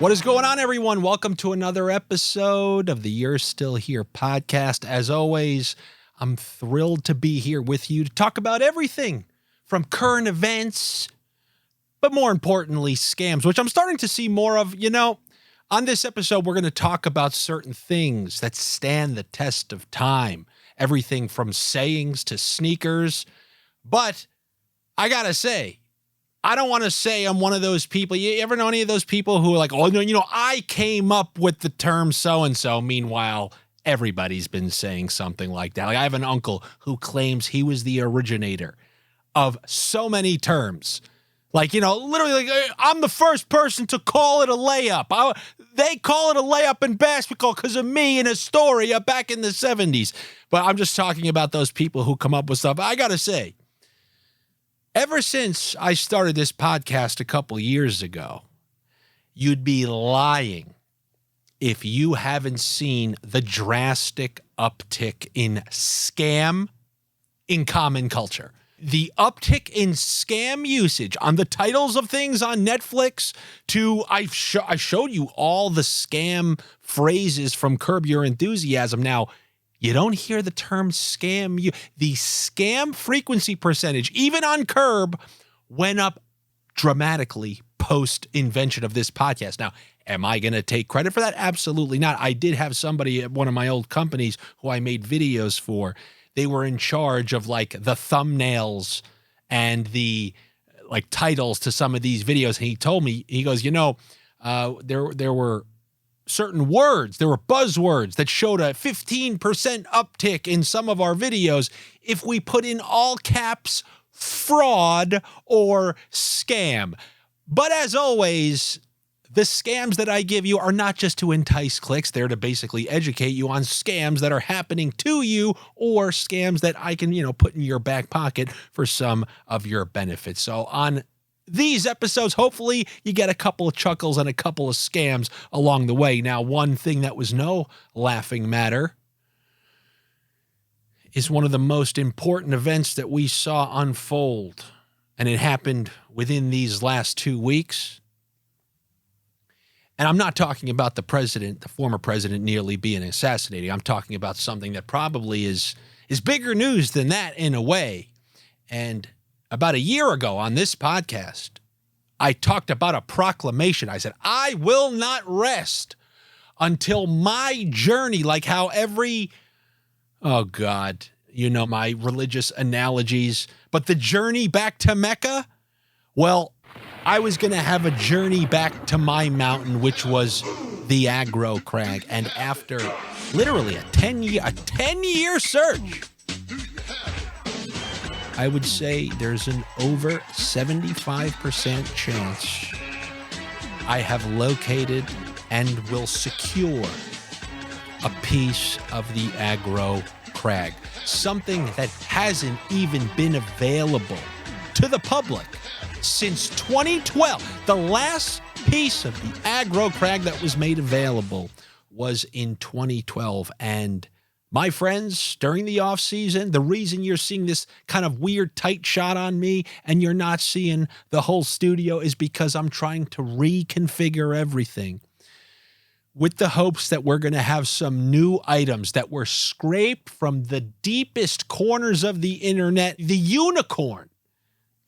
What is going on, everyone? Welcome to another episode of the You're Still Here podcast. As always, I'm thrilled to be here with you to talk about everything from current events, but more importantly, scams, which I'm starting to see more of. You know, on this episode, we're going to talk about certain things that stand the test of time, everything from sayings to sneakers. But I got to say, I don't want to say I'm one of those people. You ever know any of those people who are like, oh, no, I came up with the term so-and-so. Meanwhile, everybody's been saying something like that. Like, I have an uncle who claims he was the originator of so many terms. Like, literally, like, I'm the first person to call it a layup. They call it a layup in basketball because of me in Astoria back in the 70s. But I'm just talking about those people who come up with stuff. I got to say, ever since I started this podcast a couple years ago, you'd be lying if you haven't seen the drastic uptick in scam in common culture. The uptick in scam usage on the titles of things on Netflix to I showed you all the scam phrases from Curb Your Enthusiasm. Now, you don't hear the term scam. The scam frequency percentage, even on Curb, went up dramatically post-invention of this podcast. Now, am I going to take credit for that? Absolutely not. I did have somebody at one of my old companies who I made videos for. They were in charge of like the thumbnails and the like titles to some of these videos. And he told me, he goes, there were certain words, there were buzzwords that showed a 15% uptick in some of our videos if we put in all caps fraud or scam. But as always, the scams that I give you are not just to entice clicks. They're to basically educate you on scams that are happening to you or scams that I can, put in your back pocket for some of your benefits. So on these episodes, hopefully you get a couple of chuckles and a couple of scams along the way. Now, one thing that was no laughing matter is one of the most important events that we saw unfold, and it happened within these last 2 weeks. And I'm not talking about the former president nearly being assassinated. I'm talking about something that probably is bigger news than that in a way. And about a year ago on this podcast, I talked about a proclamation. I said, I will not rest until my journey, like how my religious analogies, but the journey back to Mecca, well, I was going to have a journey back to my mountain, which was the aggro crag. And after literally a 10-year search, I would say there's an over 75% chance I have located and will secure a piece of the aggro crag. Something that hasn't even been available to the public since 2012. The last piece of the aggro crag that was made available was in 2012. And my friends, during the off season, the reason you're seeing this kind of weird tight shot on me and you're not seeing the whole studio is because I'm trying to reconfigure everything with the hopes that we're going to have some new items that were scraped from the deepest corners of the internet. The unicorn.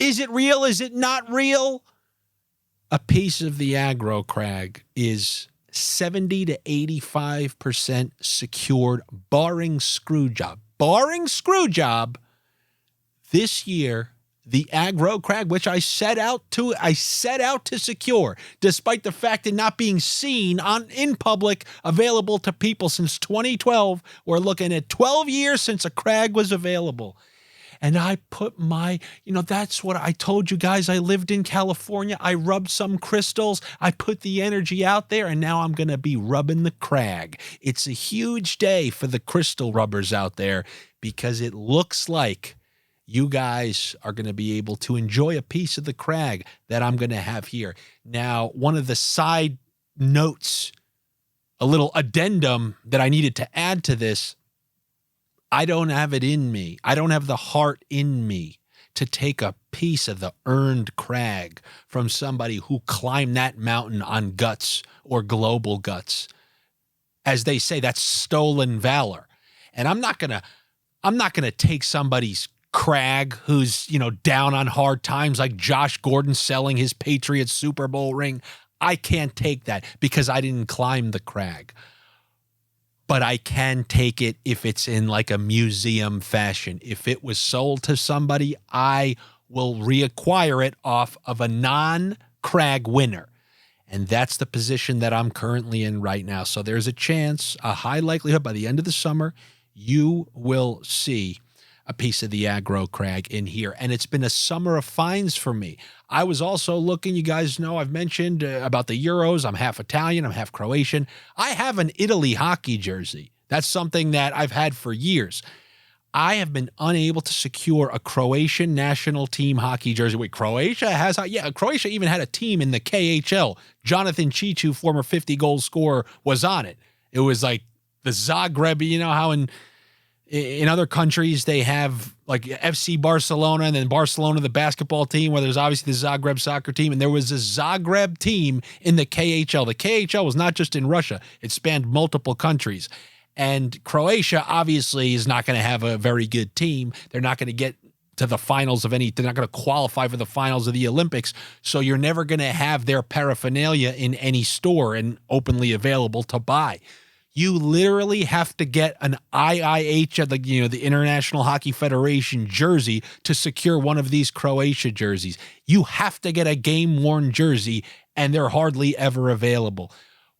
Is it real? Is it not real? A piece of the aggro crag is 70 to 85% secured, barring screw job. Barring screw job, this year, the aggro crag, which I set out to secure, despite the fact of not being seen in public, available to people since 2012. We're looking at 12 years since a crag was available. And I put that's what I told you guys. I lived in California. I rubbed some crystals. I put the energy out there, and now I'm going to be rubbing the crag. It's a huge day for the crystal rubbers out there because it looks like you guys are going to be able to enjoy a piece of the crag that I'm going to have here. Now, one of the side notes, a little addendum that I needed to add to this, I don't have it in me. I don't have the heart in me to take a piece of the earned crag from somebody who climbed that mountain on guts or global guts. As they say, that's stolen valor. And I'm not going to take somebody's crag who's, down on hard times like Josh Gordon selling his Patriots Super Bowl ring. I can't take that because I didn't climb the crag. But I can take it if it's in like a museum fashion. If it was sold to somebody, I will reacquire it off of a non-crag winner. And that's the position that I'm currently in right now. So there's a chance, a high likelihood by the end of the summer, you will see a piece of the aggro crag in here. And it's been a summer of finds for me. I was also looking, you guys know I've mentioned about the Euros. I'm half Italian, I'm half Croatian. I have an Italy hockey jersey. That's something that I've had for years. I have been unable to secure a Croatian national team hockey jersey. Wait, Croatia has? Yeah, Croatia even had a team in the KHL. Jonathan Chichu, former 50-goal scorer, was on it. It was like the Zagreb, you know how in other countries they have like FC Barcelona and then Barcelona, the basketball team, where there's obviously the Zagreb soccer team. And there was a Zagreb team in the KHL. The KHL was not just in Russia. It spanned multiple countries. And Croatia obviously is not going to have a very good team. They're not going to get to the finals of any, they're not going to qualify for the finals of the Olympics. So you're never going to have their paraphernalia in any store and openly available to buy. You literally have to get an IIH, the International Hockey Federation jersey to secure one of these Croatia jerseys. You have to get a game-worn jersey, and they're hardly ever available.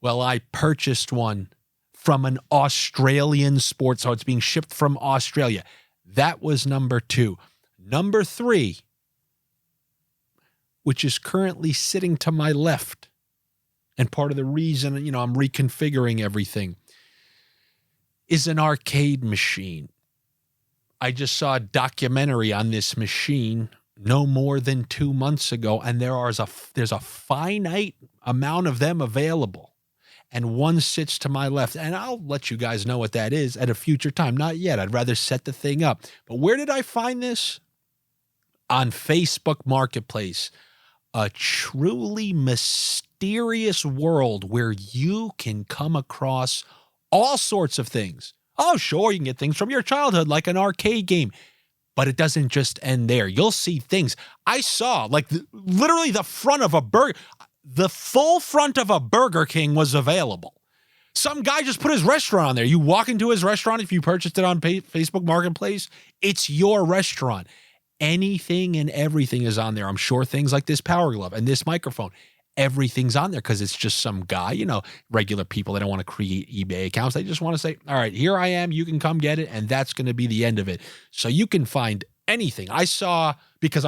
Well, I purchased one from an Australian sport, so it's being shipped from Australia. That was number 2. Number 3, which is currently sitting to my left, and part of the reason, I'm reconfiguring everything, is an arcade machine. I just saw a documentary on this machine no more than 2 months ago, and there's a finite amount of them available. And one sits to my left. And I'll let you guys know what that is at a future time. Not yet. I'd rather set the thing up. But where did I find this? On Facebook Marketplace. A truly mysterious world where you can come across all sorts of things. Oh, sure, you can get things from your childhood, like an arcade game. But it doesn't just end there. You'll see things. I saw, literally the front of a burger. The full front of a Burger King was available. Some guy just put his restaurant on there. You walk into his restaurant, if you purchased it on Facebook Marketplace, it's your restaurant. Anything and everything is on there. I'm sure things like this Power Glove and this microphone, everything's on there because it's just some guy, regular people. They don't want to create eBay accounts. They just want to say, all right, here I am. You can come get it. And that's going to be the end of it. So you can find anything. I saw, because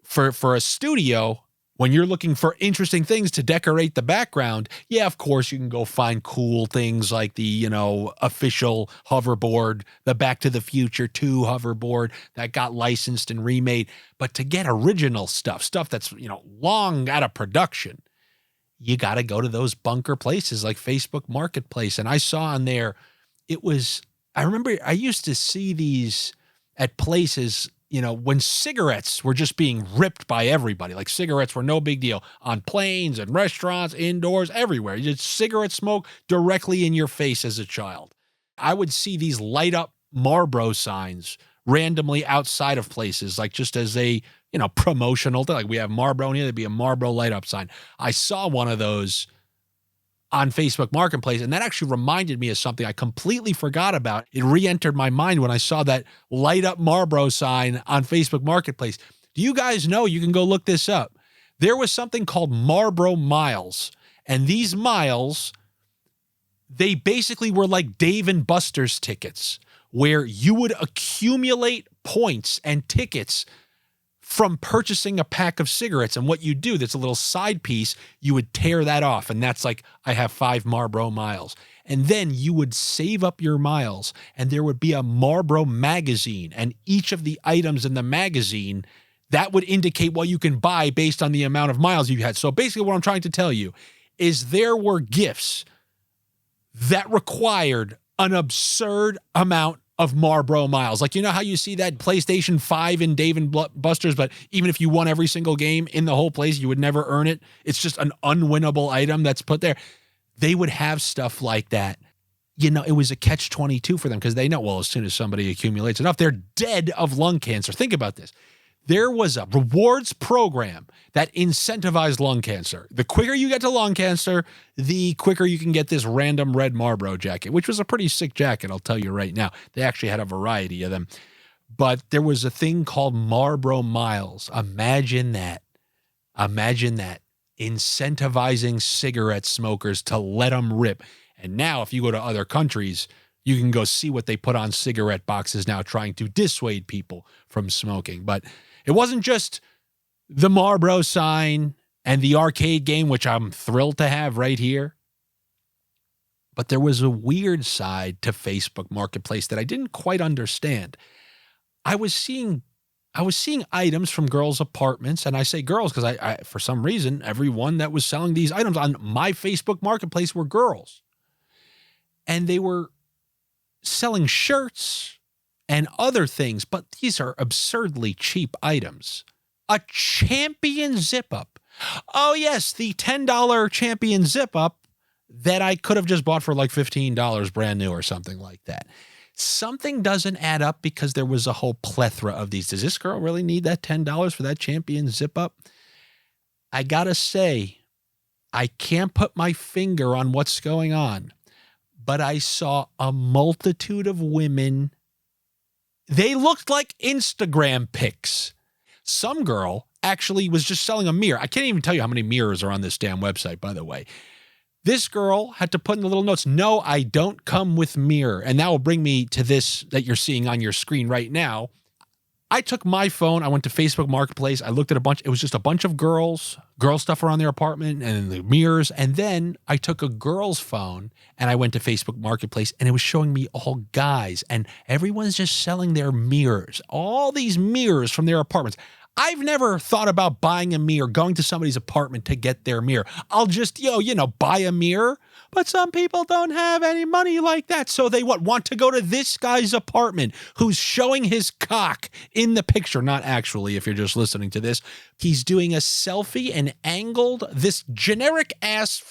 for a studio, when you're looking for interesting things to decorate the background, yeah, of course, you can go find cool things like the, official hoverboard, the Back to the Future 2 hoverboard that got licensed and remade. But to get original stuff that's, long out of production, you got to go to those bunker places like Facebook Marketplace. And I saw on there, I remember I used to see these at places, when cigarettes were just being ripped by everybody. Like cigarettes were no big deal on planes and restaurants, indoors, everywhere. You just cigarette smoke directly in your face as a child. I would see these light up Marlboro signs randomly outside of places, like just as a, promotional thing. Like we have Marlboro here, there'd be a Marlboro light up sign. I saw one of those on Facebook Marketplace, and that actually reminded me of something I completely forgot about. It re-entered my mind when I saw that light up Marlboro sign on Facebook Marketplace. Do you guys know, you can go look this up, there was something called Marlboro Miles, and these miles, they basically were like Dave and Buster's tickets, where you would accumulate points and tickets from purchasing a pack of cigarettes. And what you do, that's a little side piece, you would tear that off. And that's like, I have 5 Marlboro miles. And then you would save up your miles, and there would be a Marlboro magazine. And each of the items in the magazine, that would indicate what you can buy based on the amount of miles you had. So basically what I'm trying to tell you is there were gifts that required an absurd amount of Marlboro miles. Like, you know how you see that PlayStation 5 in Dave and Buster's, but even if you won every single game in the whole place, you would never earn it. It's just an unwinnable item that's put there. They would have stuff like that. You know, it was a catch-22 for them because they know, well, as soon as somebody accumulates enough, they're dead of lung cancer. Think about this. There was a rewards program that incentivized lung cancer. The quicker you get to lung cancer, the quicker you can get this random red Marlboro jacket, which was a pretty sick jacket, I'll tell you right now. They actually had a variety of them. But there was a thing called Marlboro Miles. Imagine that. Imagine that. Incentivizing cigarette smokers to let them rip. And now if you go to other countries, you can go see what they put on cigarette boxes now trying to dissuade people from smoking. But it wasn't just the Marlboro sign and the arcade game, which I'm thrilled to have right here. But there was a weird side to Facebook Marketplace that I didn't quite understand. I was seeing items from girls' apartments, and I say girls because I for some reason, everyone that was selling these items on my Facebook Marketplace were girls. And they were selling shirts and other things, but these are absurdly cheap items. A Champion zip-up. Oh, yes, the $10 Champion zip-up that I could have just bought for like $15 brand new or something like that. Something doesn't add up because there was a whole plethora of these. Does this girl really need that $10 for that Champion zip-up? I gotta say, I can't put my finger on what's going on, but I saw a multitude of women. They looked like Instagram pics. Some girl actually was just selling a mirror. I can't even tell you how many mirrors are on this damn website, by the way. This girl had to put in the little notes, no, I don't come with mirror. And that will bring me to this that you're seeing on your screen right now. I took my phone, I went to Facebook Marketplace, I looked at a bunch, it was just a bunch of girl stuff around their apartment and the mirrors. And then I took a girl's phone and I went to Facebook Marketplace and it was showing me all guys and everyone's just selling their mirrors, all these mirrors from their apartments. I've never thought about buying a mirror, going to somebody's apartment to get their mirror. I'll just, buy a mirror. But some people don't have any money like that. So they want to go to this guy's apartment who's showing his cock in the picture. Not actually, if you're just listening to this. He's doing a selfie and angled this generic ass,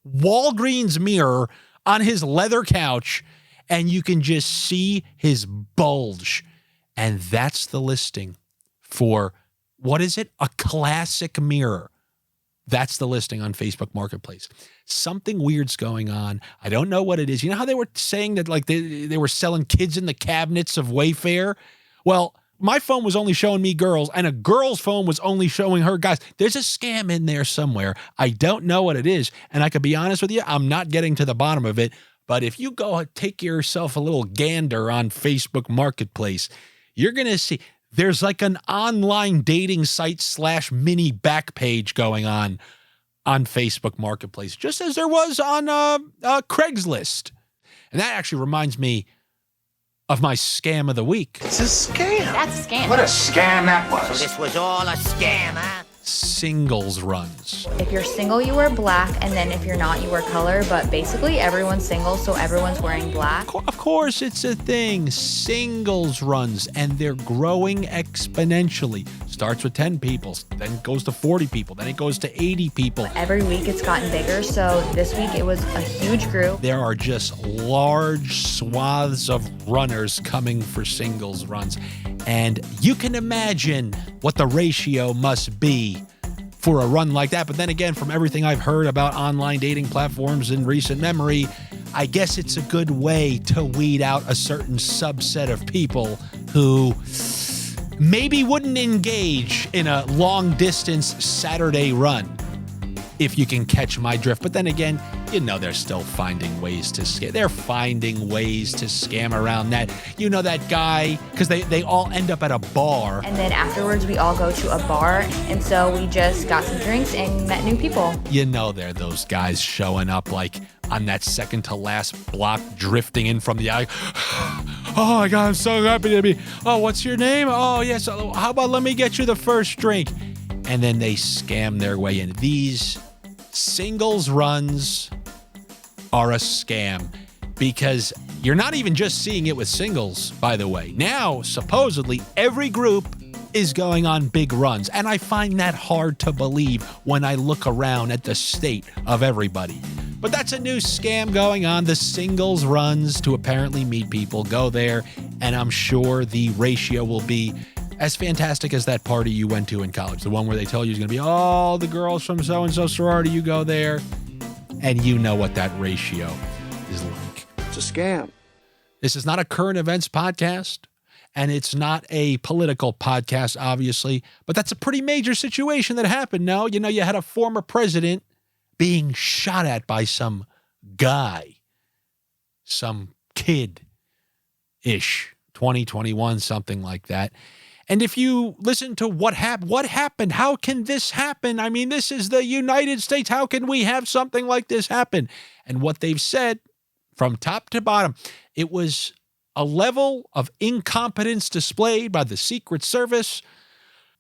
Walgreens mirror on his leather couch. And you can just see his bulge. And that's the listing for, what is it? A classic mirror. That's the listing on Facebook Marketplace. Something weird's going on. I don't know what it is. You know how they were saying that like they were selling kids in the cabinets of Wayfair? Well, my phone was only showing me girls, and a girl's phone was only showing her guys. There's a scam in there somewhere. I don't know what it is, and I could be honest with you, I'm not getting to the bottom of it. But if you go take yourself a little gander on Facebook Marketplace, you're going to see there's like an online dating site / mini backpage going on Facebook Marketplace, just as there was on Craigslist. And that actually reminds me of my scam of the week. It's a scam. That's a scam. What a scam that was. So this was all a scam, huh? Singles runs. If you're single, you wear black, and then if you're not, you wear color, but basically everyone's single, so everyone's wearing black. Of course, it's a thing. Singles runs, and they're growing exponentially. Starts with 10 people, then it goes to 40 people, then it goes to 80 people. Every week it's gotten bigger, so this week it was a huge group. There are just large swaths of runners coming for singles runs, and you can imagine what the ratio must be for a run like that. But then again, from everything I've heard about online dating platforms in recent memory, I guess it's a good way to weed out a certain subset of people who maybe wouldn't engage in a long-distance Saturday run, if you can catch my drift. But then again, they're still finding ways to scam. They're finding ways to scam around that. That guy, because they all end up at a bar. And then afterwards, we all go to a bar, and so we just got some drinks and met new people. They're those guys showing up like on that second to last block, drifting in from the alley. Oh my God, I'm so happy to be. Oh, what's your name? Oh, yes. How about let me get you the first drink? And then they scam their way in. These singles runs are a scam because you're not even just seeing it with singles, by the way. Now, supposedly, every group is going on big runs, and I find that hard to believe when I look around at the state of everybody. But that's a new scam going on. The singles runs to apparently meet people go there, and I'm sure the ratio will be as fantastic as that party you went to in college, the one where they tell you it's going to be all the girls from so-and-so sorority, you go there, and you know what that ratio is like. It's a scam. This is not a current events podcast, and it's not a political podcast, obviously, but that's a pretty major situation that happened. No, you know, you had a former president being shot at by some guy, some kid-ish, 2021, something like that. And if you listen to what happened, how can this happen? I mean, this is the United States. How can we have something like this happen? And what they've said from top to bottom, it was a level of incompetence displayed by the Secret Service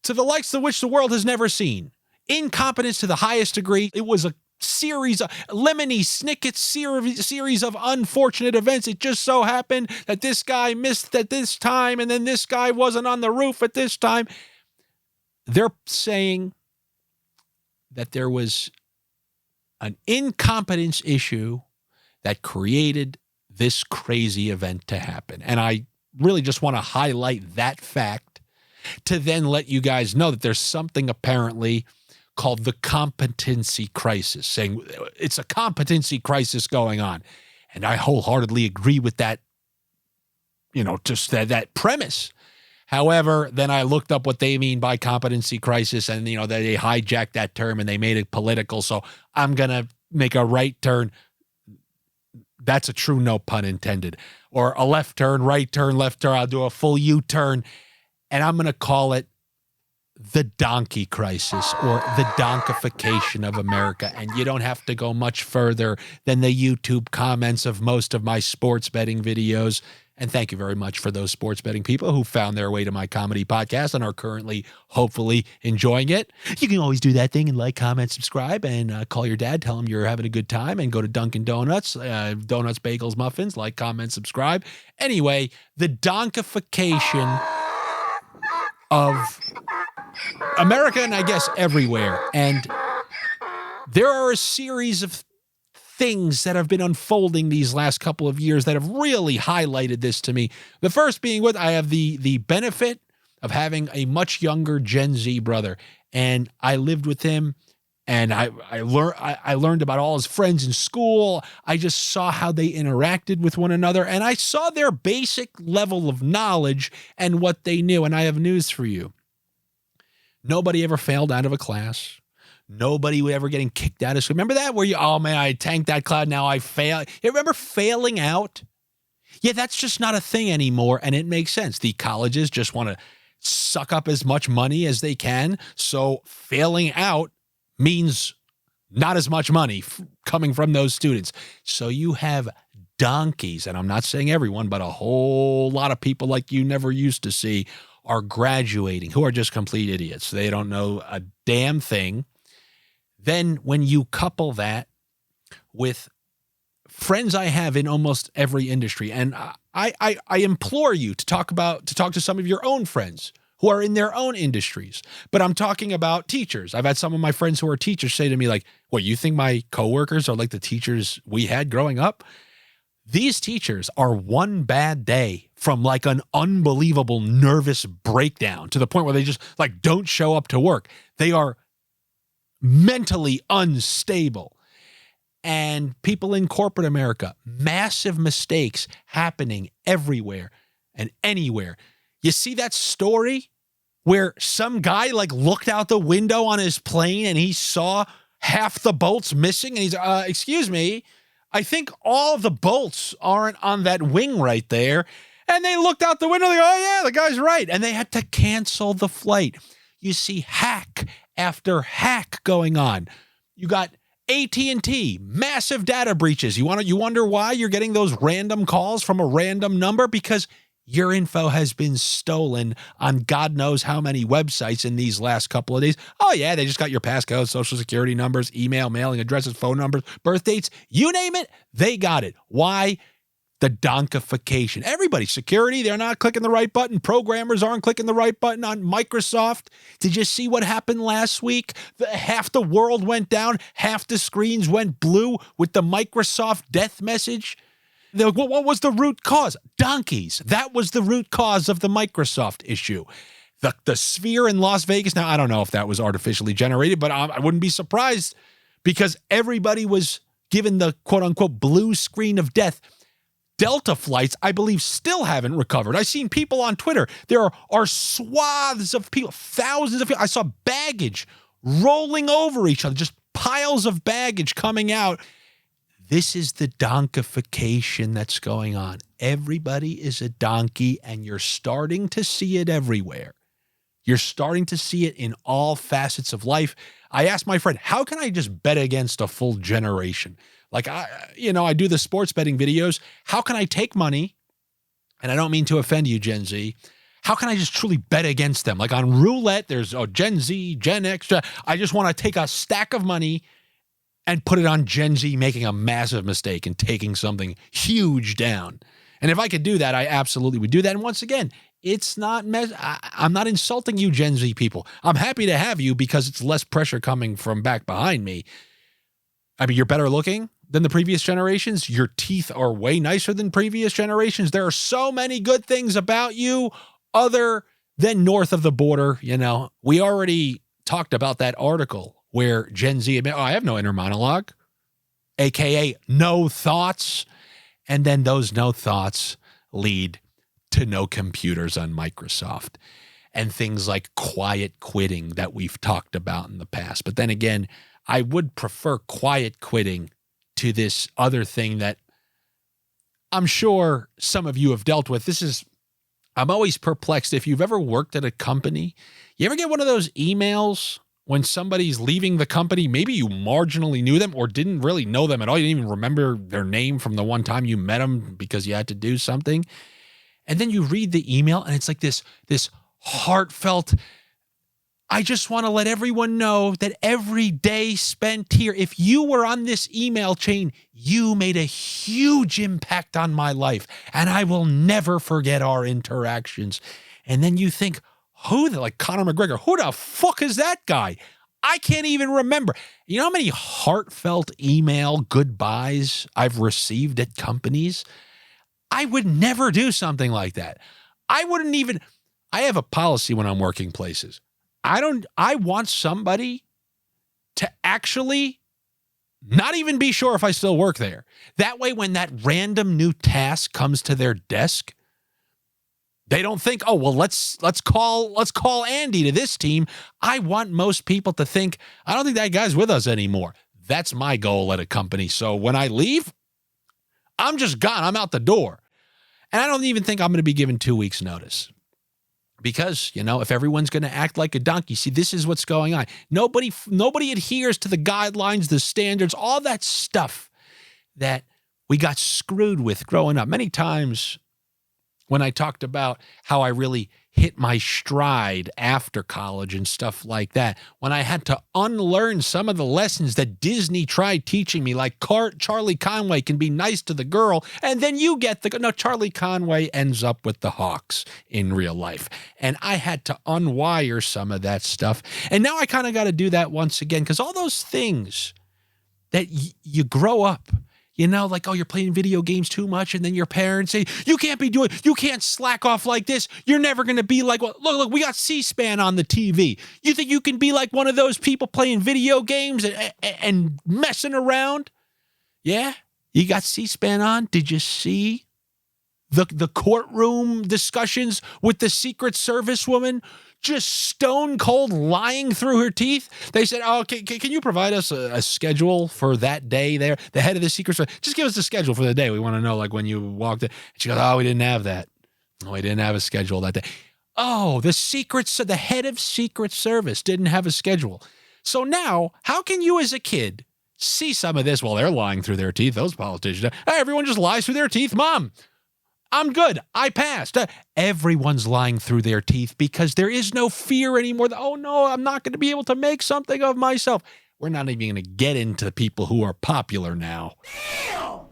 to the likes of which the world has never seen. Incompetence to the highest degree. It was a series of Lemony Snicket series of unfortunate events. It just so happened that this guy missed at this time, and then this guy wasn't on the roof at this time. They're saying that there was an incompetence issue that created this crazy event to happen. And I really just want to highlight that fact to then let you guys know that there's something apparently called the competency crisis, saying it's a competency crisis going on. And I wholeheartedly agree with that, you know, just that premise. However, then I looked up what they mean by competency crisis, and, you know, they hijacked that term and they made it political. So I'm going to make a right turn. That's a true no pun intended. Or a left turn, right turn, left turn. I'll do a full U-turn. And I'm going to call it the donkey crisis, or the donkification of America. And you don't have to go much further than the YouTube comments of most of my sports betting videos. And thank you very much for those sports betting people who found their way to my comedy podcast and are currently, hopefully, enjoying it. You can always do that thing and like, comment, subscribe, and call your dad, tell him you're having a good time, and go to Dunkin' Donuts, donuts, bagels, muffins, like, comment, subscribe. Anyway, the donkification of America, and I guess everywhere. And there are a series of things that have been unfolding these last couple of years that have really highlighted this to me. The first being what I have the benefit of having a much younger Gen Z brother, and I lived with him, and I learned about all his friends in school. I just saw how they interacted with one another, and I saw their basic level of knowledge and what they knew. And I have news for you. Nobody ever failed out of a class. Nobody would ever getting kicked out of school. Remember that? Where you, oh man, I tanked that cloud, now I fail. You remember failing out? Yeah, that's just not a thing anymore, and it makes sense. The colleges just want to suck up as much money as they can, so failing out means not as much money coming from those students. So you have donkeys, and I'm not saying everyone, but a whole lot of people like you never used to see are graduating, who are just complete idiots. They don't know a damn thing. Then when you couple that with friends I have in almost every industry, and I implore you to talk to some of your own friends who are in their own industries. But I'm talking about teachers. I've had some of my friends who are teachers say to me, like, what, you think my coworkers are like the teachers we had growing up? These teachers are one bad day from like an unbelievable nervous breakdown to the point where they just like don't show up to work. They are mentally unstable. And people in corporate America, massive mistakes happening everywhere and anywhere. You see that story where some guy like looked out the window on his plane and he saw half the bolts missing, and he's, excuse me, I think all the bolts aren't on that wing right there. And they looked out the window, they go, oh yeah, the guy's right. And they had to cancel the flight. You see hack after hack going on. You got AT&T, massive data breaches. You wonder why you're getting those random calls from a random number? Because your info has been stolen on God knows how many websites in these last couple of days. Oh yeah, they just got your passcode, social security numbers, email, mailing addresses, phone numbers, birth dates, you name it, they got it. Why? The donkification. Everybody, security, they're not clicking the right button. Programmers aren't clicking the right button on Microsoft. Did you see what happened last week? Half the world went down. Half the screens went blue with the Microsoft death message. They're like, what was the root cause? Donkeys. That was the root cause of the Microsoft issue. The sphere in Las Vegas. Now, I don't know if that was artificially generated, but I wouldn't be surprised because everybody was given the quote-unquote blue screen of death. Delta flights, I believe, still haven't recovered. I've seen people on Twitter. There are swaths of people, thousands of people. I saw baggage rolling over each other, just piles of baggage coming out. This is the donkification that's going on. Everybody is a donkey, and you're starting to see it everywhere. You're starting to see it in all facets of life. I asked my friend, how can I just bet against a full generation? Like, I do the sports betting videos. How can I take money, and I don't mean to offend you, Gen Z, how can I just truly bet against them? Like on roulette, there's Gen Z, Gen X. I just want to take a stack of money and put it on Gen Z making a massive mistake and taking something huge down. And if I could do that, I absolutely would do that. And once again, it's not, I'm not insulting you, Gen Z people. I'm happy to have you because it's less pressure coming from back behind me. I mean, you're better looking than the previous generations. Your teeth are way nicer than previous generations. There are so many good things about you other than north of the border. We already talked about that article where Gen Z admit, I have no inner monologue, AKA no thoughts. And then those no thoughts lead to no computers on Microsoft and things like quiet quitting that we've talked about in the past. But then again, I would prefer quiet quitting to this other thing that I'm sure some of you have dealt with. I'm always perplexed. If you've ever worked at a company, you ever get one of those emails when somebody's leaving the company, maybe you marginally knew them or didn't really know them at all. You didn't even remember their name from the one time you met them because you had to do something. And then you read the email and it's like this heartfelt, I just want to let everyone know that every day spent here, if you were on this email chain, you made a huge impact on my life, and I will never forget our interactions. And then you think, like Conor McGregor, who the fuck is that guy? I can't even remember. You know how many heartfelt email goodbyes I've received at companies? I would never do something like that. I have a policy when I'm working places. I want somebody to actually not even be sure if I still work there. That way, when that random new task comes to their desk, they don't think, oh, well, let's call Andy to this team. I want most people to think, I don't think that guy's with us anymore. That's my goal at a company. So when I leave, I'm just gone. I'm out the door. And I don't even think I'm going to be given 2 weeks notice. Because, if everyone's going to act like a donkey, see, this is what's going on. Nobody adheres to the guidelines, the standards, all that stuff that we got screwed with growing up. Many times when I talked about how I really hit my stride after college and stuff like that, when I had to unlearn some of the lessons that Disney tried teaching me, like Charlie Conway can be nice to the girl, and then you get Charlie Conway ends up with the Hawks in real life. And I had to unwire some of that stuff. And now I kind of got to do that once again, because all those things that you grow up, like, oh, you're playing video games too much, and then your parents say, you can't slack off like this. You're never going to be like, well, look, we got C-SPAN on the TV. You think you can be like one of those people playing video games and messing around? Yeah, you got C-SPAN on. Did you see the courtroom discussions with the Secret Service woman just stone cold lying through her teeth? They said, oh, can you provide us a schedule for that day there? The head of the Secret Service, just give us the schedule for the day. We want to know, like, when you walked in. And she goes, oh, we didn't have that. Oh, we didn't have a schedule that day. Oh, the head of Secret Service didn't have a schedule. So now, how can you as a kid see some of this? Well, they're lying through their teeth, those politicians. Hey, everyone just lies through their teeth. Mom, I'm good. I passed. Everyone's lying through their teeth because there is no fear anymore. Oh, no, I'm not going to be able to make something of myself. We're not even going to get into people who are popular now.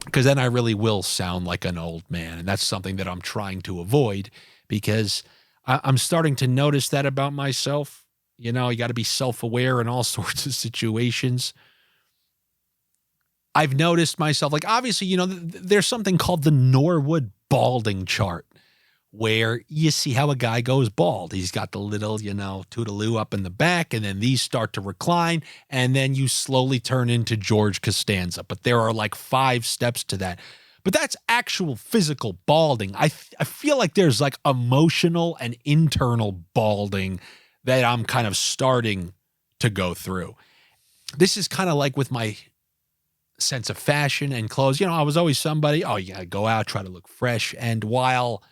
because then I really will sound like an old man. And that's something that I'm trying to avoid, because I'm starting to notice that about myself. You know, you got to be self-aware in all sorts of situations. I've noticed myself, like, obviously, you know, there's something called the Norwood balding chart, where you see how a guy goes bald. He's got the little, you know, toodaloo up in the back, and then these start to recline, and then you slowly turn into George Costanza. But there are like 5 steps to that. But that's actual physical balding. I feel like there's like emotional and internal balding that I'm kind of starting to go through. This is kind of like with my sense of fashion and clothes. You know, I was always somebody, oh, you gotta go out, try to look fresh. And while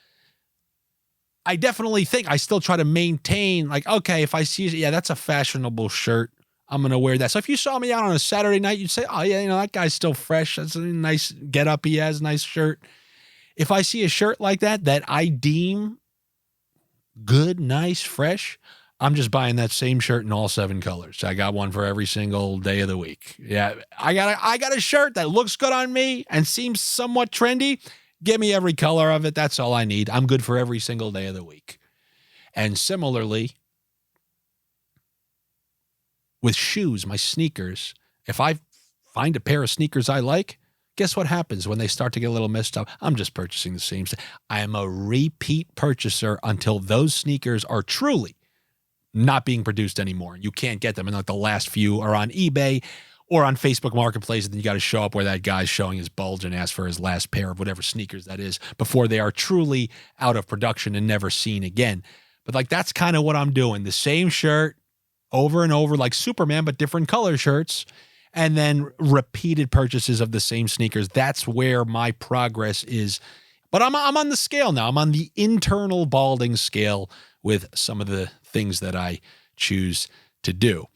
I definitely think I still try to maintain, like, okay, if I see, yeah, that's a fashionable shirt, I'm going to wear that. So if you saw me out on a Saturday night, you'd say, oh, yeah, you know, that guy's still fresh. That's a nice get up he has, nice shirt. If I see a shirt like that, that I deem good, nice, fresh, I'm just buying that same shirt in all 7 colors. I got one for every single day of the week. Yeah, I got a shirt that looks good on me and seems somewhat trendy. Give me every color of it. That's all I need. I'm good for every single day of the week. And similarly, with shoes, my sneakers, if I find a pair of sneakers I like, guess what happens when they start to get a little messed up? I'm just purchasing the same stuff. I am a repeat purchaser until those sneakers are truly not being produced anymore. You can't get them. And like the last few are on eBay or on Facebook Marketplace, and then you got to show up where that guy's showing his bulge and ask for his last pair of whatever sneakers that is before they are truly out of production and never seen again. But like, that's kind of what I'm doing. The same shirt over and over, like Superman, but different color shirts, and then repeated purchases of the same sneakers. That's where my progress is. But I'm on the scale now. I'm on the internal balding scale with some of the things that I choose to do.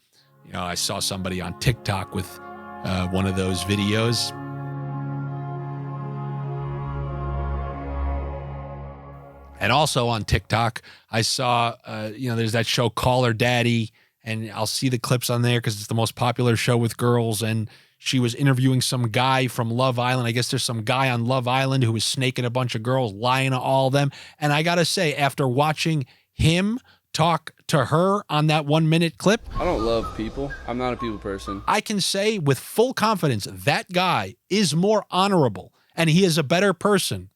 You know, I saw somebody on TikTok with one of those videos. And also on TikTok, I saw, there's that show Call Her Daddy, and I'll see the clips on there because it's the most popular show with girls. And she was interviewing some guy from Love Island. I guess there's some guy on Love Island who was snaking a bunch of girls, lying to all of them. And I got to say, after watching him talk to her on that 1-minute clip, I don't love people. I'm not a people person. I can say with full confidence that guy is more honorable and he is a better person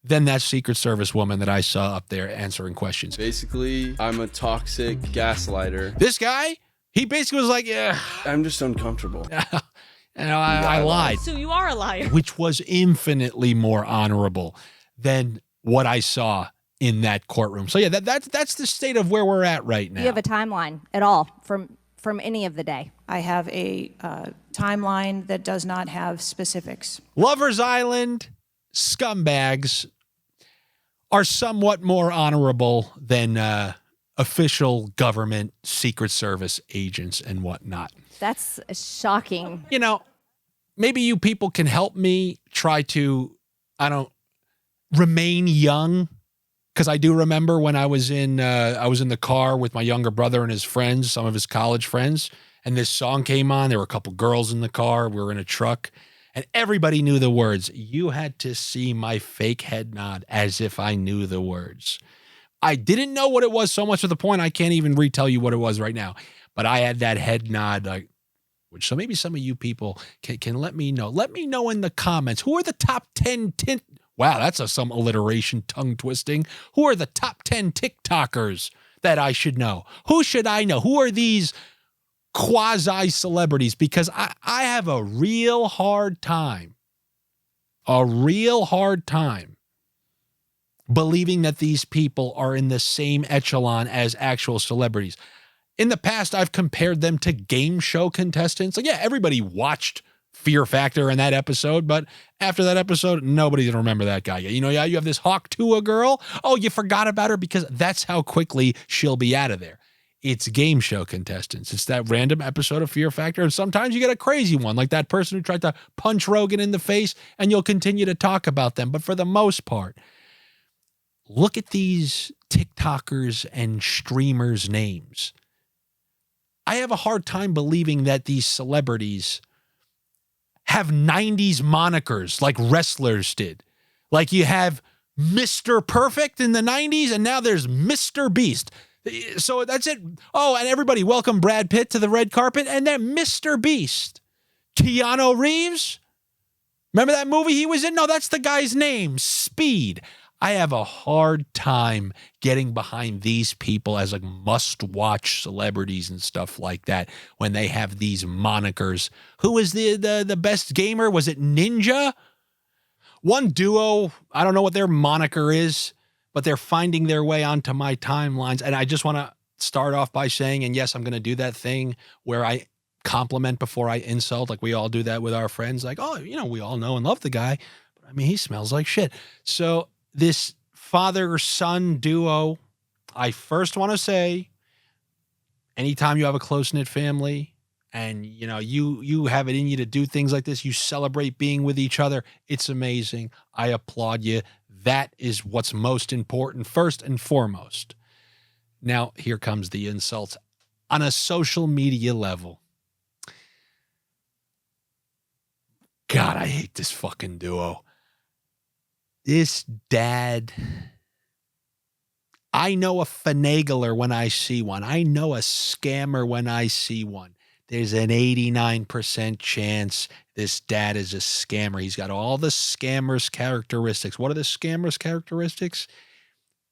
than that Secret Service woman that I saw up there answering questions. Basically, I'm a toxic gaslighter. This guy, he basically was like, yeah, I'm just uncomfortable. I lied. So you are a liar. Which was infinitely more honorable than what I saw in that courtroom. So yeah, that's the state of where we're at right now. Do you have a timeline at all from any of the day? I have a timeline that does not have specifics. Lover's Island scumbags are somewhat more honorable than official government Secret Service agents and whatnot. That's shocking. You know, maybe you people can help me try to, remain young. Because I do remember when I was in the car with my younger brother and his friends, some of his college friends, and this song came on. There were a couple girls in the car. We were in a truck, and everybody knew the words. You had to see my fake head nod as if I knew the words. I didn't know what it was so much to the point I can't even retell you what it was right now. But I had that head nod, so maybe some of you people can let me know. Let me know in the comments. Who are the top 10 Wow, that's some alliteration, tongue twisting. Who are the top 10 TikTokers that I should know? Who should I know? Who are these quasi-celebrities? Because I have a real hard time believing that these people are in the same echelon as actual celebrities. In the past, I've compared them to game show contestants. Like, yeah, everybody watched Fear Factor in that episode, but after that episode, nobody's gonna remember that guy. You have this Hawk Tuah girl. Oh, you forgot about her because that's how quickly she'll be out of there. It's game show contestants. It's that random episode of Fear Factor, and sometimes you get a crazy one, like that person who tried to punch Rogan in the face, and you'll continue to talk about them. But for the most part, look at these TikTokers and streamers' names. I have a hard time believing that these celebrities have 90s monikers like wrestlers did. Like you have Mr. Perfect in the 90s, and now there's Mr. Beast. So that's it. Oh, and everybody, welcome Brad Pitt to the red carpet, and then Mr. Beast. Keanu Reeves? Remember that movie he was in? No, that's the guy's name, Speed. I have a hard time getting behind these people as like must-watch celebrities and stuff like that when they have these monikers. Who is the best gamer? Was it Ninja? One duo, I don't know what their moniker is, but they're finding their way onto my timelines. And I just want to start off by saying, and yes, I'm going to do that thing where I compliment before I insult, like we all do that with our friends. Like, oh, we all know and love the guy, but I mean, he smells like shit. So this father-son duo, I first want to say, anytime you have a close-knit family and, you have it in you to do things like this, you celebrate being with each other, it's amazing. I applaud you. That is what's most important, first and foremost. Now, here comes the insults. On a social media level, God, I hate this fucking duo. This dad, I know a finagler when I see one. I know a scammer when I see one. There's an 89% chance this dad is a scammer. He's got all the scammer's characteristics. What are the scammer's characteristics?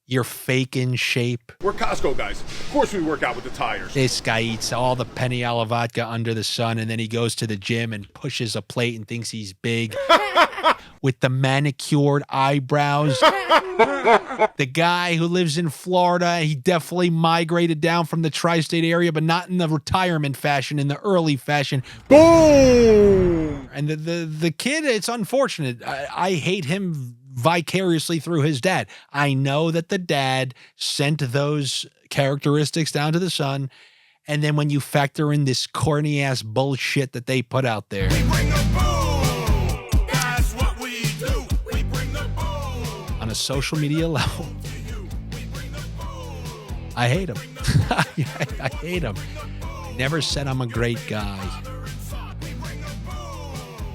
You're fake in shape. We're Costco guys. Of course we work out with the tires. This guy eats all the Peniala vodka under the sun, and then he goes to the gym and pushes a plate and thinks he's big. With the manicured eyebrows. The guy who lives in Florida, he definitely migrated down from the tri-state area, but not in the retirement fashion, in the early fashion. Boom! And the kid, it's unfortunate. I hate him vicariously through his dad. I know that the dad sent those characteristics down to the son, and then when you factor in this corny ass bullshit that they put out there, on a social media level, I hate him. I hate him. I never said I'm a great guy.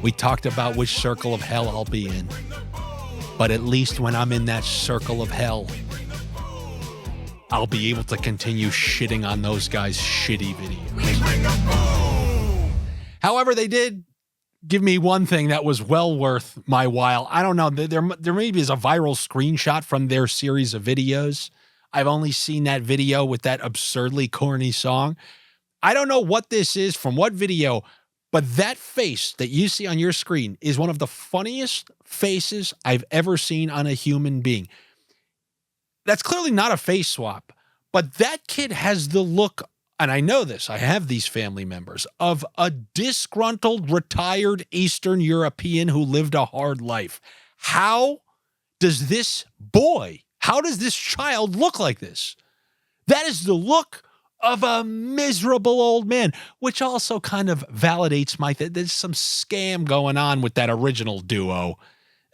We talked about which circle of hell I'll be in. But at least when I'm in that circle of hell, I'll be able to continue shitting on those guys' shitty videos. However, they did give me one thing that was well worth my while. I don't know. There maybe is a viral screenshot from their series of videos. I've only seen that video with that absurdly corny song. I don't know what this is from what video, but that face that you see on your screen is one of the funniest faces I've ever seen on a human being. That's clearly not a face swap, but that kid has the look, and I know this, I have these family members, of a disgruntled, retired Eastern European who lived a hard life. How does this child look like this? That is the look of a miserable old man, which also kind of validates there's some scam going on with that original duo.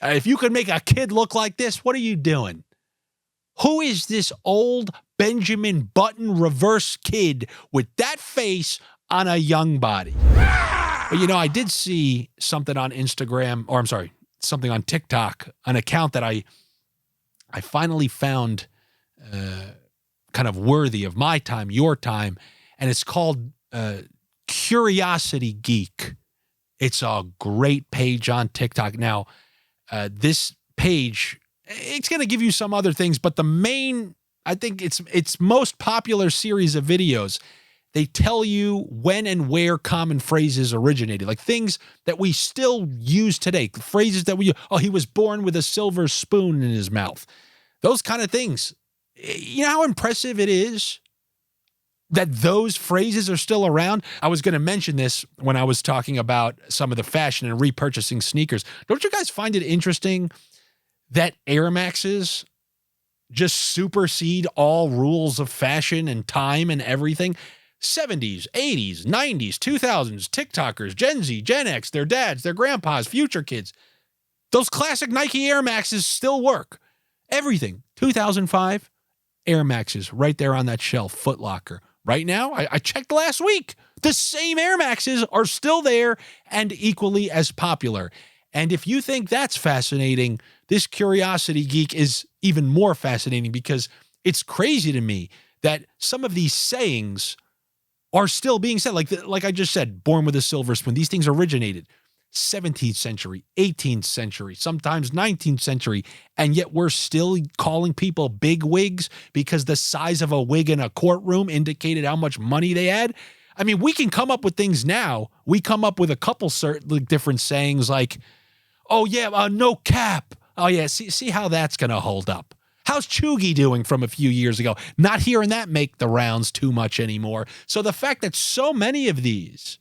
If you could make a kid look like this, what are you doing? Who is this old Benjamin Button reverse kid with that face on a young body? But I did see something on Instagram, or I'm sorry, something on TikTok, an account that I finally found kind of worthy of my time, your time, and it's called Curiosity Geek. It's a great page on TikTok. Now, this page, it's going to give you some other things, but the main, I think its most popular series of videos, they tell you when and where common phrases originated, like things that we still use today, phrases that he was born with a silver spoon in his mouth. Those kind of things. You know how impressive it is that those phrases are still around? I was going to mention this when I was talking about some of the fashion and repurchasing sneakers. Don't you guys find it interesting that Air Maxes just supersede all rules of fashion and time and everything? 70s, 80s, 90s, 2000s, TikTokers, Gen Z, Gen X, their dads, their grandpas, future kids. Those classic Nike Air Maxes still work. Everything. 2005, Air Maxes right there on that shelf. Foot Locker right now. I checked last week. The same Air Maxes are still there and equally as popular. And if you think that's fascinating, this Curiosity Geek is even more fascinating because it's crazy to me that some of these sayings are still being said. Like I just said, born with a silver spoon. These things originated 17th century, 18th century, sometimes 19th century, and yet we're still calling people big wigs because the size of a wig in a courtroom indicated how much money they had. I mean, we can come up with things now. We come up with a couple certain different sayings like, oh yeah, no cap. Oh yeah, see how that's going to hold up. How's Chuggy doing from a few years ago? Not hearing that make the rounds too much anymore. So the fact that so many of these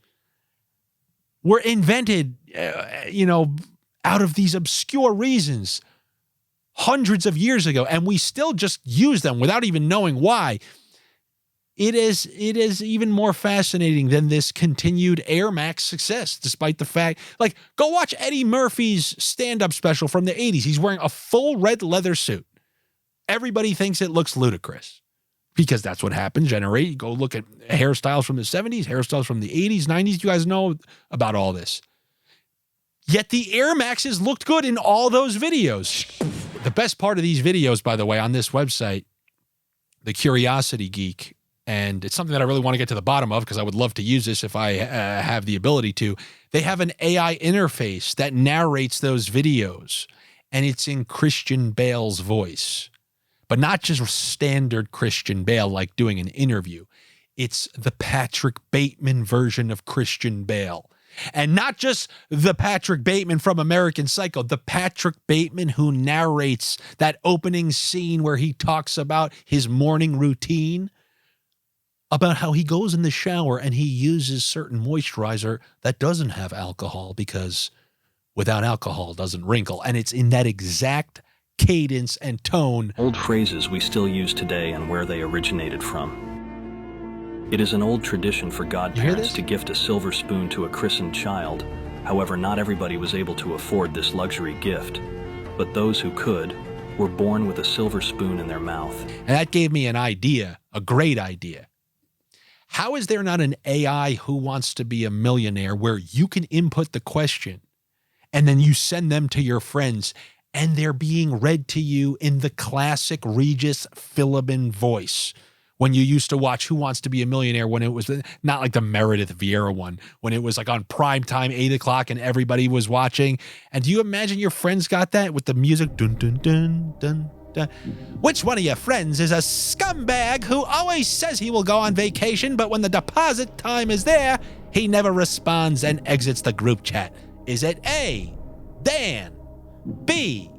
were invented, out of these obscure reasons hundreds of years ago, and we still just use them without even knowing why. It is even more fascinating than this continued Air Max success, despite the fact, go watch Eddie Murphy's stand-up special from the 80s. He's wearing a full red leather suit. Everybody thinks it looks ludicrous because that's what happened. You go look at hairstyles from the 70s, hairstyles from the 80s, 90s. You guys know about all this. Yet the Air Maxes looked good in all those videos. The best part of these videos, by the way, on this website, the Curiosity Geek, and it's something that I really want to get to the bottom of because I would love to use this if I have the ability to. They have an AI interface that narrates those videos, and it's in Christian Bale's voice. But not just standard Christian Bale like doing an interview. It's the Patrick Bateman version of Christian Bale. And not just the Patrick Bateman from American Psycho, the Patrick Bateman who narrates that opening scene where he talks about his morning routine, about how he goes in the shower and he uses certain moisturizer that doesn't have alcohol because without alcohol doesn't wrinkle. And it's in that exact cadence and tone. Old phrases we still use today and where they originated from. It is an old tradition for godparents to gift a silver spoon to a christened child. However, not everybody was able to afford this luxury gift, but those who could were born with a silver spoon in their mouth. And that gave me an idea, a great idea. How is there not an AI Who Wants to Be a Millionaire where you can input the question and then you send them to your friends and they're being read to you in the classic Regis Philbin voice when you used to watch Who Wants to Be a Millionaire, when it was not like the Meredith Vieira one, when it was like on prime time, 8 o'clock, and everybody was watching. And do you imagine your friends got that with the music? Dun, dun, dun, dun, dun. Which one of your friends is a scumbag who always says he will go on vacation, but when the deposit time is there, he never responds and exits the group chat? Is it A, Dan, B,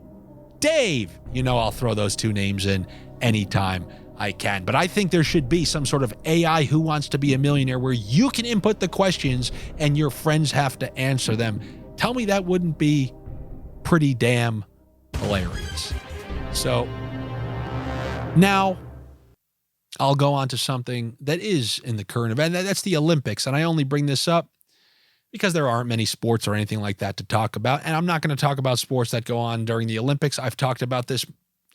Dave? I'll throw those two names in anytime I can. But I think there should be some sort of AI Who Wants to Be a Millionaire where you can input the questions and your friends have to answer them. Tell me that wouldn't be pretty damn hilarious. So now I'll go on to something that is in the current event. That's the Olympics. And I only bring this up because there aren't many sports or anything like that to talk about. And I'm not going to talk about sports that go on during the Olympics. I've talked about this.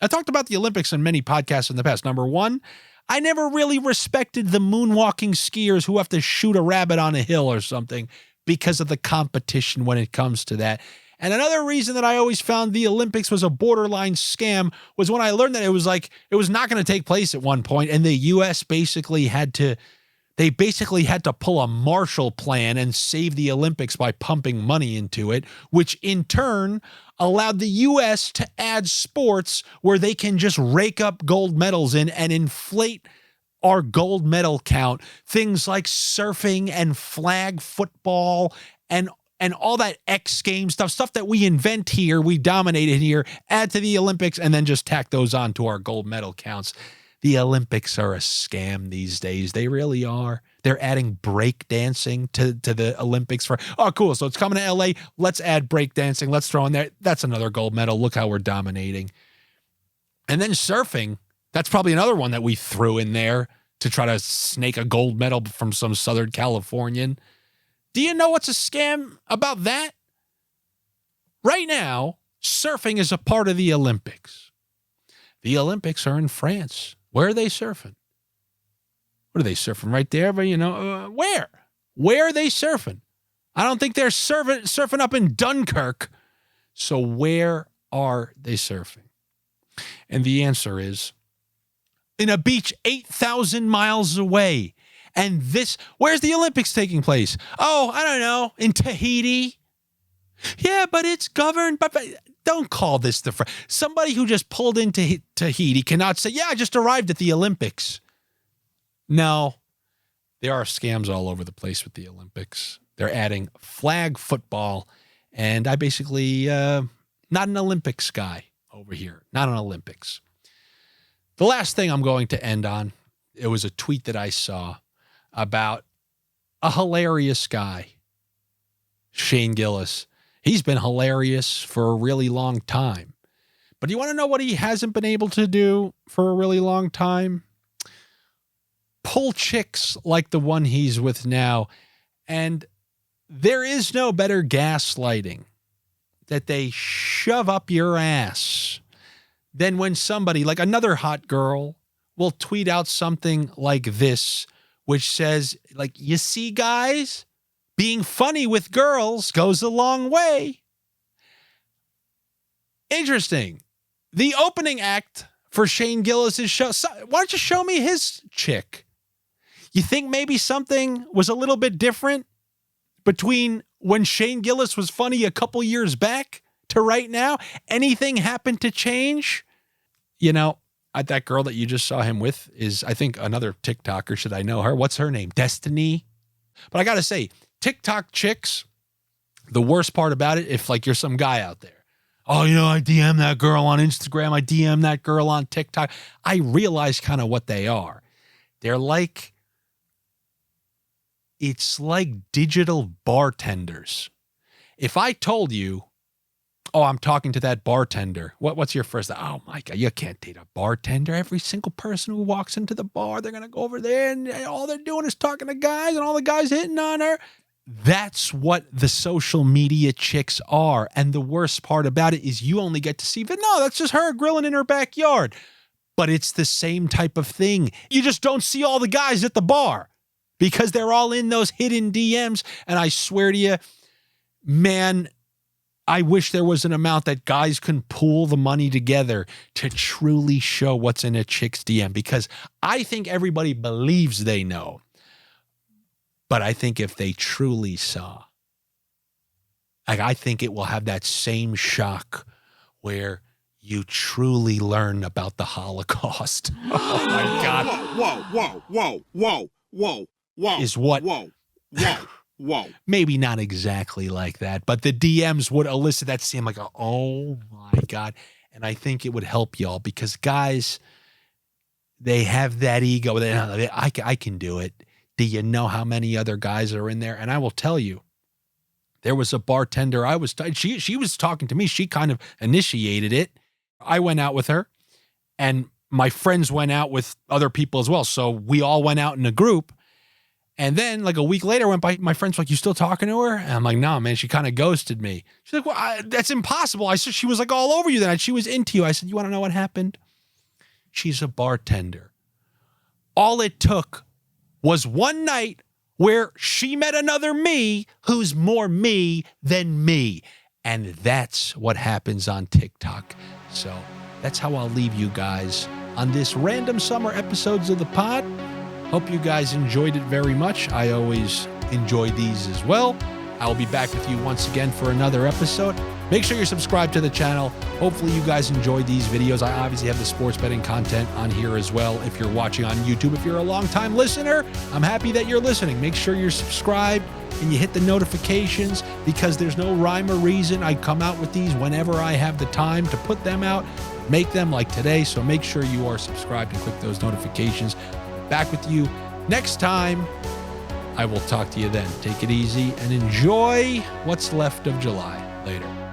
I talked about the Olympics in many podcasts in the past. Number one, I never really respected the moonwalking skiers who have to shoot a rabbit on a hill or something because of the competition when it comes to that. And another reason that I always found the Olympics was a borderline scam was when I learned that it was not going to take place at one point, and the U.S. basically had to pull a Marshall Plan and save the Olympics by pumping money into it, which in turn allowed the U.S. to add sports where they can just rake up gold medals in and inflate our gold medal count. Things like surfing and flag football and all that X Games stuff that we invent here, we dominated here, add to the Olympics, and then just tack those on to our gold medal counts. The Olympics are a scam these days. They really are. They're adding break dancing to the Olympics oh, cool. So it's coming to LA. Let's add break dancing. Let's throw in there. That's another gold medal. Look how we're dominating. And then surfing. That's probably another one that we threw in there to try to snake a gold medal from some Southern Californian. Do you know what's a scam about that? Right now, surfing is a part of the Olympics. The Olympics are in France. Where are they surfing? What are they surfing right there? But, where? Where are they surfing? I don't think they're surfing up in Dunkirk. So where are they surfing? And the answer is in a beach 8,000 miles away. And where's the Olympics taking place? Oh, I don't know, in Tahiti. Yeah, but it's governed by... Don't call this somebody who just pulled into Tahiti cannot say, yeah, I just arrived at the Olympics. No, there are scams all over the place with the Olympics. They're adding flag football, and I basically, not an Olympics guy over here, not an Olympics. The last thing I'm going to end on, it was a tweet that I saw about a hilarious guy, Shane Gillis. He's been hilarious for a really long time. But do you want to know what he hasn't been able to do for a really long time? Pull chicks like the one he's with now. And there is no better gaslighting that they shove up your ass than when somebody, like another hot girl, will tweet out something like this, which says, like, you see, guys, being funny with girls goes a long way. Interesting. The opening act for Shane Gillis' show. Why don't you show me his chick? You think maybe something was a little bit different between when Shane Gillis was funny a couple years back to right now? Anything happened to change? That girl that you just saw him with is, I think, another TikToker. Should I know her? What's her name? Destiny? But I got to say, TikTok chicks, the worst part about it, if like you're some guy out there, oh, I DM that girl on Instagram, I DM that girl on TikTok. I realize kind of what they are. They're like, it's like digital bartenders. If I told you, oh, I'm talking to that bartender. What's your first? Oh my God, you can't date a bartender. Every single person who walks into the bar, they're going to go over there and all they're doing is talking to guys and all the guys hitting on her. That's what the social media chicks are. And the worst part about it is you only get to see, but no, that's just her grilling in her backyard. But it's the same type of thing. You just don't see all the guys at the bar because they're all in those hidden DMs. And I swear to you, man, I wish there was an amount that guys can pool the money together to truly show what's in a chick's DM, because I think everybody believes they know. But I think if they truly saw, I think it will have that same shock where you truly learn about the Holocaust. Oh my God. Whoa. Is what? Whoa. Maybe not exactly like that, but the DMs would elicit that same like, oh my God. And I think it would help y'all because guys, they have that ego. I can do it. Do you know how many other guys are in there? And I will tell you, there was a bartender she was talking to me. She kind of initiated it. I went out with her and my friends went out with other people as well. So we all went out in a group. And then like a week later went by, my friend's like, you still talking to her? And I'm like, no, man, she kind of ghosted me. She's like, well, that's impossible. I said, she was like all over you then. She was into you. I said, you want to know what happened? She's a bartender. All it took was one night where she met another me who's more me than me. And that's what happens on TikTok. So that's how I'll leave you guys on this random summer episodes of the pod. Hope you guys enjoyed it very much. I always enjoy these as well. I will be back with you once again for another episode. Make sure you're subscribed to the channel. Hopefully you guys enjoyed these videos. I obviously have the sports betting content on here as well. If you're watching on YouTube, if you're a long-time listener, I'm happy that you're listening. Make sure you're subscribed and you hit the notifications because there's no rhyme or reason. I come out with these whenever I have the time to put them out, make them like today. So make sure you are subscribed and click those notifications. Back with you next time. I will talk to you then. Take it easy and enjoy what's left of July. Later.